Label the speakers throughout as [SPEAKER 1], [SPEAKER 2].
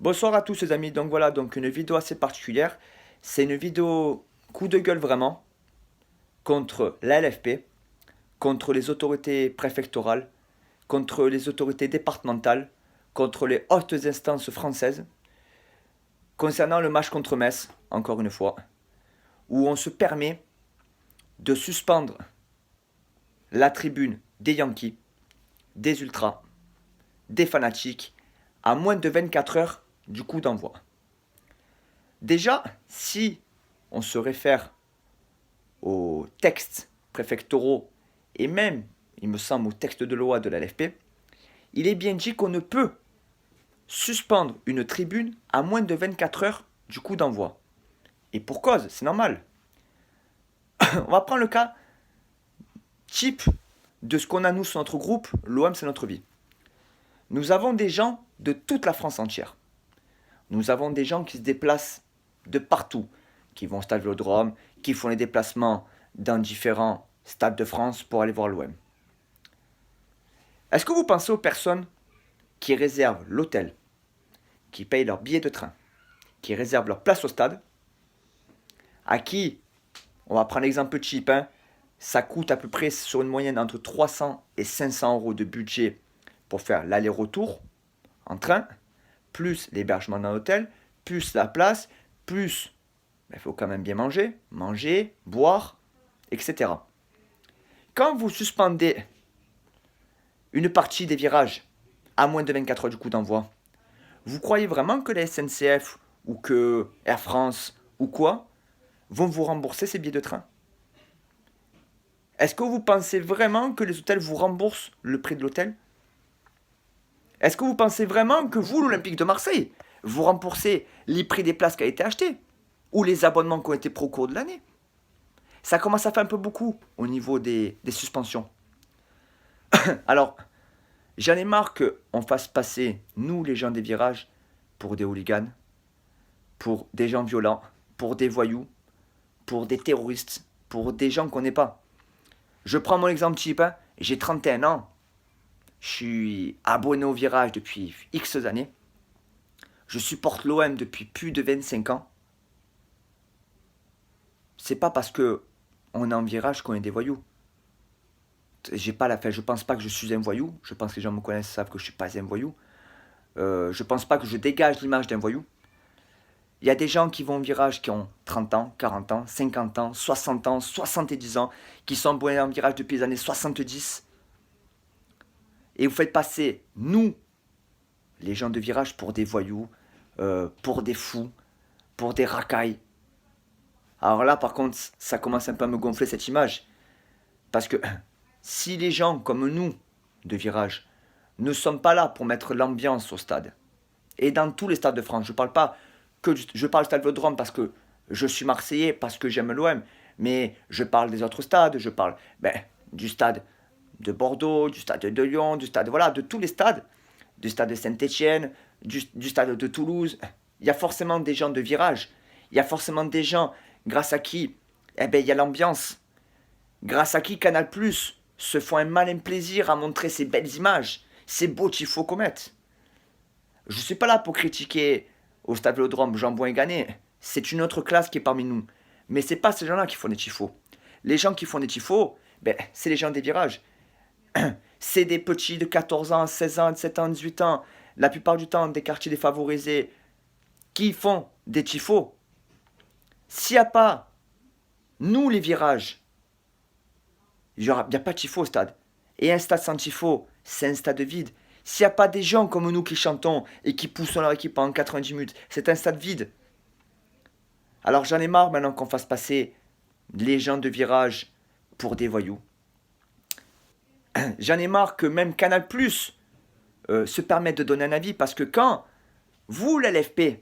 [SPEAKER 1] Bonsoir à tous les amis, donc voilà, donc une vidéo assez particulière. C'est une vidéo coup de gueule vraiment contre la LFP, contre les autorités préfectorales, contre les autorités départementales, contre les hautes instances françaises, concernant le match contre Metz, encore une fois, où on se permet de suspendre la tribune des Yankees, des Ultras, des fanatiques, à moins de 24 heures du coup d'envoi. Déjà, si on se réfère aux textes préfectoraux et même, il me semble, aux textes de loi de la LFP, il est bien dit qu'on ne peut suspendre une tribune à moins de 24 heures du coup d'envoi. Et pour cause, c'est normal. On va prendre le cas type de ce qu'on a nous sur notre groupe, l'OM c'est notre vie. Nous avons des gens de toute la France entière. Nous avons des gens qui se déplacent de partout, qui vont au stade Vélodrome, qui font les déplacements dans différents stades de France pour aller voir l'OM. Est-ce que vous pensez aux personnes qui réservent l'hôtel, qui payent leur billet de train, qui réservent leur place au stade, à qui, on va prendre l'exemple cheap, ça coûte à peu près sur une moyenne entre 300 et 500 euros de budget pour faire l'aller-retour en train, plus l'hébergement dans l'hôtel, plus la place, plus il faut quand même bien manger, boire, etc. Quand vous suspendez une partie des virages à moins de 24 heures du coup d'envoi, vous croyez vraiment que la SNCF ou que Air France ou quoi vont vous rembourser ces billets de train? Est-ce que vous pensez vraiment que les hôtels vous remboursent le prix de l'hôtel? Est-ce que vous pensez vraiment que vous, l'Olympique de Marseille, vous remboursez les prix des places qui ont été achetées ou les abonnements qui ont été pris au cours de l'année? Ça commence à faire un peu beaucoup au niveau des suspensions. Alors, j'en ai marre qu'on fasse passer, nous les gens des virages, pour des hooligans, pour des gens violents, pour des voyous, pour des terroristes, pour des gens qu'on n'est pas. Je prends mon exemple type, j'ai 31 ans, je suis abonné au virage depuis X années, je supporte l'OM depuis plus de 25 ans. C'est pas parce que on est en virage qu'on est des voyous. J'ai pas la fin, je pense pas que je suis un voyou, je pense que les gens me connaissent, savent que je suis pas un voyou. Je pense pas que je dégage l'image d'un voyou. Il y a des gens qui vont au virage qui ont 30 ans, 40 ans, 50 ans, 60 ans, 70 ans, qui sont abonnés en virage depuis les années 70. Et vous faites passer, nous, les gens de virage, pour des voyous, pour des fous, pour des racailles. Alors là, par contre, ça commence un peu à me gonfler cette image. Parce que si les gens comme nous, de virage, ne sommes pas là pour mettre l'ambiance au stade, et dans tous les stades de France, je parle du stade Vélodrome parce que je suis Marseillais, parce que j'aime l'OM, mais je parle des autres stades, je parle du stade de Bordeaux, du stade de Lyon, du stade, voilà, de tous les stades, du stade de Saint-Étienne, du stade de Toulouse. Il y a forcément des gens de virage, il y a forcément des gens grâce à qui il y a l'ambiance, grâce à qui Canal Plus se font un malin plaisir à montrer ces belles images, ces beaux tifos qu'on met. Je ne suis pas là pour critiquer au stade Vélodrome Jean-Bouin et Ganet. C'est une autre classe qui est parmi nous. Mais c'est pas ces gens-là qui font des tifos. Les gens qui font des tifos, c'est les gens des virages. C'est des petits de 14 ans, 16 ans, 17 ans, 18 ans, la plupart du temps des quartiers défavorisés, qui font des tifos. S'il n'y a pas, nous les virages, il n'y a pas de tifo au stade. Et un stade sans tifo, c'est un stade vide. S'il n'y a pas des gens comme nous qui chantons et qui poussent leur équipe pendant 90 minutes, c'est un stade vide. Alors j'en ai marre maintenant qu'on fasse passer les gens de virage pour des voyous. J'en ai marre que même Canal Plus se permette de donner un avis parce que quand vous, la LFP,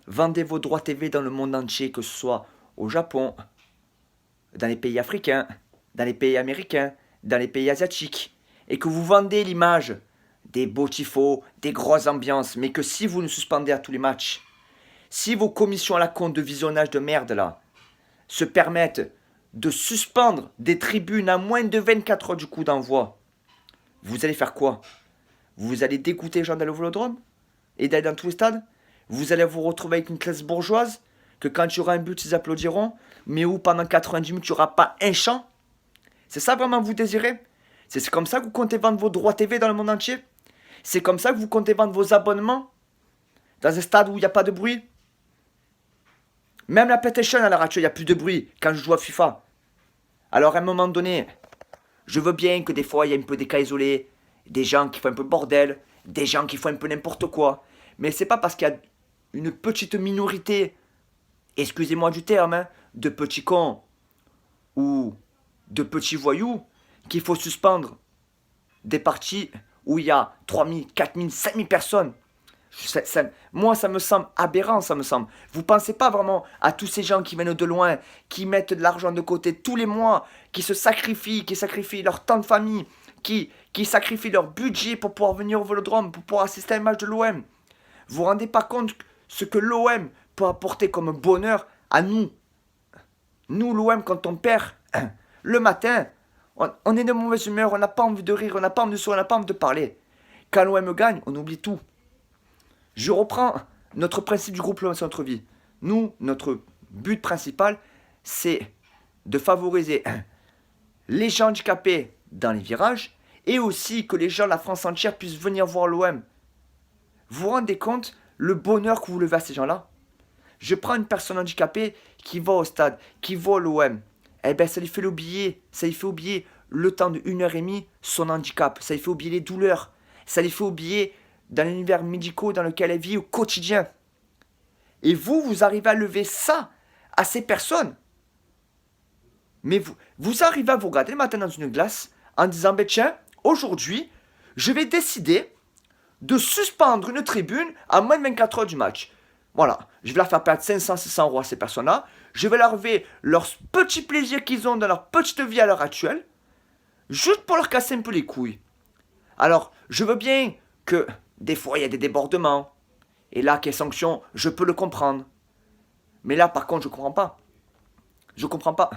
[SPEAKER 1] vendez vos droits TV dans le monde entier, que ce soit au Japon, dans les pays africains, dans les pays américains, dans les pays asiatiques, et que vous vendez l'image des beaux tifos, des grosses ambiances, mais que si vous nous suspendez à tous les matchs, si vos commissions à la con de visionnage de merde là se permettent de suspendre des tribunes à moins de 24 heures du coup d'envoi, vous allez faire quoi? Vous allez dégoûter les gens d'aller au Vélodrome et d'aller dans tous les stades? Vous allez vous retrouver avec une classe bourgeoise, que quand il y aura un but, ils applaudiront, mais où pendant 90 minutes, il n'y aura pas un chant. C'est ça vraiment que vous désirez? C'est comme ça que vous comptez vendre vos droits TV dans le monde entier? C'est comme ça que vous comptez vendre vos abonnements? Dans un stade où il n'y a pas de bruit? Même la PlayStation à l'heure actuelle, il n'y a plus de bruit quand je joue à FIFA. Alors à un moment donné, je veux bien que des fois il y ait un peu des cas isolés, des gens qui font un peu le bordel, des gens qui font un peu n'importe quoi. Mais c'est pas parce qu'il y a une petite minorité, excusez-moi du terme, hein, de petits cons ou de petits voyous qu'il faut suspendre des parties où il y a 3000, 4000, 5000 personnes. Moi, ça me semble aberrant, ça me semble. Vous pensez pas vraiment à tous ces gens qui viennent de loin, qui mettent de l'argent de côté tous les mois, qui se sacrifient, qui sacrifient leur temps de famille, qui sacrifient leur budget pour pouvoir venir au Vélodrome, pour pouvoir assister à un match de l'OM. Vous vous rendez pas compte ce que l'OM peut apporter comme bonheur à nous. Nous, l'OM, quand on perd, le matin, on est de mauvaise humeur, on n'a pas envie de rire, on n'a pas envie de sourire, on n'a pas envie de parler. Quand l'OM gagne, on oublie tout. Je reprends notre principe du groupe L'OM c'est notre vie. Nous, notre but principal, c'est de favoriser les gens handicapés dans les virages et aussi que les gens de la France entière puissent venir voir l'OM. Vous vous rendez compte le bonheur que vous levez à ces gens-là? Je prends une personne handicapée qui va au stade, qui va à l'OM. Eh bien, ça lui fait oublier le temps de 1h30, son handicap. Ça lui fait oublier les douleurs. Ça lui fait oublier dans l'univers médical dans lequel elle vit au quotidien. Et vous arrivez à lever ça à ces personnes. Mais vous arrivez à vous regarder le matin dans une glace en disant, ben tiens, aujourd'hui, je vais décider de suspendre une tribune à moins de 24 heures du match. Voilà, je vais leur faire perdre 500-600 euros à ces personnes-là. Je vais leur enlever leur petit plaisir qu'ils ont dans leur petite vie à l'heure actuelle, juste pour leur casser un peu les couilles. Alors, je veux bien que des fois il y a des débordements, et là, qu'il y ait sanction, je peux le comprendre. Mais là, par contre, je comprends pas. Je comprends pas.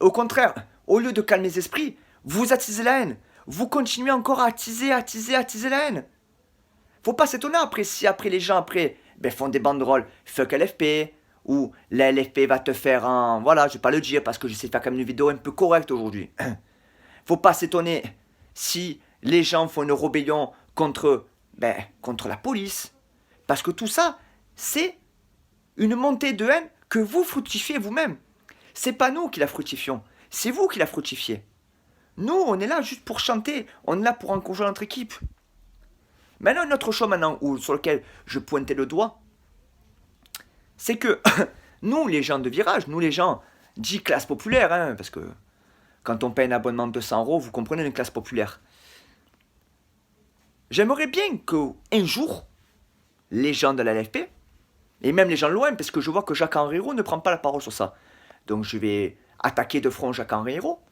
[SPEAKER 1] Au contraire, au lieu de calmer les esprits, vous attisez la haine. Vous continuez encore à attiser la haine. Faut pas s'étonner après si après les gens font des banderoles fuck LFP ou la LFP va te faire un voilà, je vais pas le dire parce que j'essaie de faire comme une vidéo un peu correcte aujourd'hui. Faut pas s'étonner si les gens font une rébellion contre la police parce que tout ça c'est une montée de haine que vous fructifiez vous-même. C'est pas nous qui la fructifions, c'est vous qui la fructifiez. Nous, on est là juste pour chanter, on est là pour encourager notre équipe. Maintenant, notre chose sur lequel je pointais le doigt, c'est que nous, les gens de virage, nous, les gens dits classe populaire, hein, parce que quand on paye un abonnement de 200 euros, vous comprenez une classe populaire. J'aimerais bien qu'un jour, les gens de la LFP, et même les gens de l'OM, parce que je vois que Jacques-Henri Hérault ne prend pas la parole sur ça, donc je vais attaquer de front Jacques-Henri Hérault.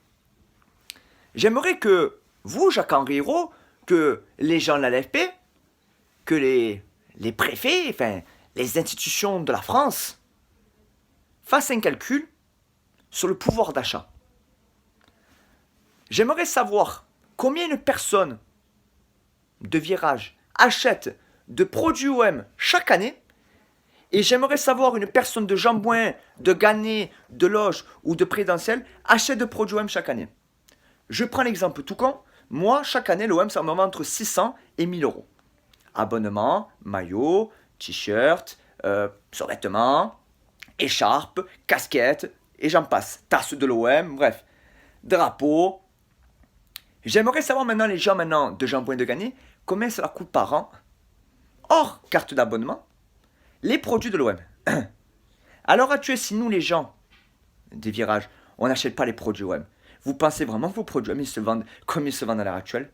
[SPEAKER 1] J'aimerais que vous, Jacques-Henri Hérault, que les gens de la LFP, que les préfets, enfin, les institutions de la France, fassent un calcul sur le pouvoir d'achat. J'aimerais savoir combien une personne de virage achète de produits OM chaque année, et j'aimerais savoir une personne de Jambouin, de Gannet, de Loge ou de Présidentiel achète de produits OM chaque année. Je prends l'exemple tout con. Moi, chaque année, l'OM, ça me vend entre 600 et 1000 euros. Abonnement, maillot, t-shirt, survêtement, écharpe, casquette, et j'en passe. Tasse de l'OM, bref. Drapeau. J'aimerais savoir maintenant, les gens de Jambouin de Gannet, combien ça leur coûte par an, hors carte d'abonnement, les produits de l'OM. À l'heure actuelle, si nous, les gens des virages, on n'achète pas les produits OM, vous pensez vraiment que vos produits OM ils se vendent comme ils se vendent à l'heure actuelle?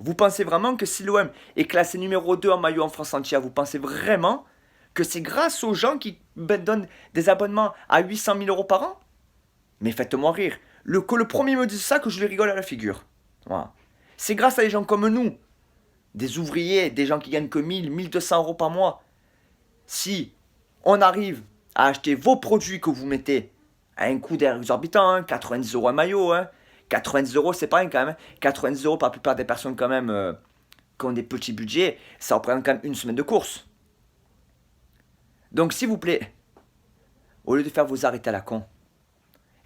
[SPEAKER 1] Vous pensez vraiment que si l'OM est classé numéro 2 en maillot en France entière, vous pensez vraiment que c'est grâce aux gens qui donnent des abonnements à 800 000 euros par an? Mais faites-moi rire. Que le premier me dise ça, que je lui rigole à la figure. Voilà. C'est grâce à des gens comme nous, des ouvriers, des gens qui gagnent que 1000, 1200 euros par mois. Si on arrive à acheter vos produits que vous mettez à un coût exorbitant, hein, 90 euros un maillot, hein, 90 euros, c'est pas rien quand même. Hein. 90 euros par la plupart des personnes quand même qui ont des petits budgets, ça représente quand même une semaine de course. Donc s'il vous plaît, au lieu de faire vos arrêts à la con,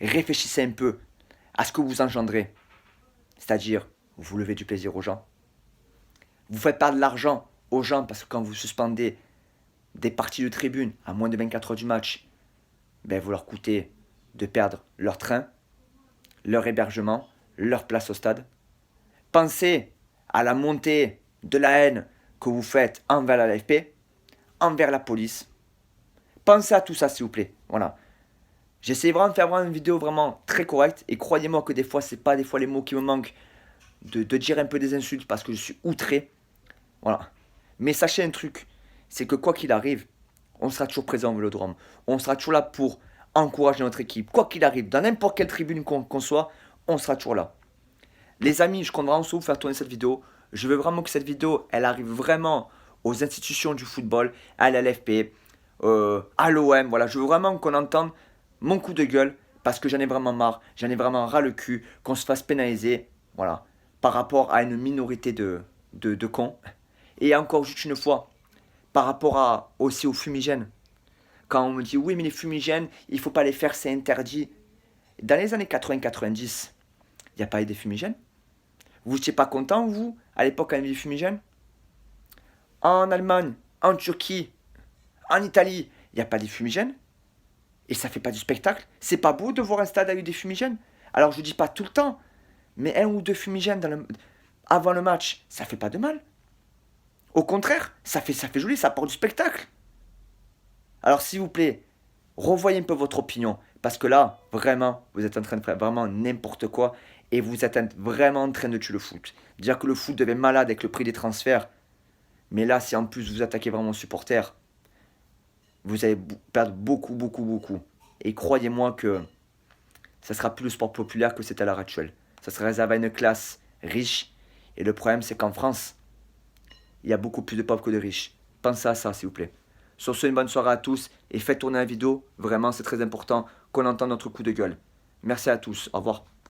[SPEAKER 1] réfléchissez un peu à ce que vous engendrez. C'est-à-dire, vous levez du plaisir aux gens. Vous faites perdre de l'argent aux gens parce que quand vous suspendez des parties de tribune à moins de 24 heures du match, ben vous leur coûtez de perdre leur train, leur hébergement, leur place au stade. Pensez à la montée de la haine que vous faites envers la LFP, envers la police. Pensez à tout ça, s'il vous plaît. Voilà. J'essaie vraiment de faire vraiment une vidéo vraiment très correcte. Et croyez-moi que des fois, c'est pas des fois les mots qui me manquent de dire un peu des insultes parce que je suis outré. Voilà. Mais sachez un truc, c'est que quoi qu'il arrive, on sera toujours présent au Vélodrome. On sera toujours là pour encourager notre équipe. Quoi qu'il arrive, dans n'importe quelle tribune qu'on soit, on sera toujours là. Les amis, je compte vraiment sur vous faire tourner cette vidéo. Je veux vraiment que cette vidéo, elle arrive vraiment aux institutions du football, à la LFP, à l'OM. Voilà, je veux vraiment qu'on entende mon coup de gueule parce que j'en ai vraiment marre. J'en ai vraiment ras le cul qu'on se fasse pénaliser. Voilà, par rapport à une minorité de cons. Et encore juste une fois, par rapport aussi aux fumigènes. Quand on me dit oui mais les fumigènes, il ne faut pas les faire, c'est interdit. Dans les années 80-90, il n'y a pas eu des fumigènes. Vous n'étiez pas content, vous, à l'époque, quand il y avait des fumigènes? En Allemagne, en Turquie, en Italie, il n'y a pas des fumigènes. Et ça fait pas du spectacle. C'est pas beau de voir un stade avec des fumigènes. Alors je ne dis pas tout le temps, mais un ou deux fumigènes avant le match, ça fait pas de mal. Au contraire, ça fait joli, ça apporte du spectacle. Alors s'il vous plaît, revoyez un peu votre opinion. Parce que là, vraiment, vous êtes en train de faire vraiment n'importe quoi. Et vous êtes vraiment en train de tuer le foot. Dire que le foot devient malade avec le prix des transferts. Mais là, si en plus vous attaquez vraiment aux supporters, vous allez perdre beaucoup. Et croyez-moi que ça sera plus le sport populaire que c'est à l'heure actuelle. Ça sera réservé à une classe riche. Et le problème, c'est qu'en France, il y a beaucoup plus de pauvres que de riches. Pensez à ça, s'il vous plaît. Sur ce, une bonne soirée à tous et faites tourner la vidéo. Vraiment, c'est très important qu'on entende notre coup de gueule. Merci à tous. Au revoir.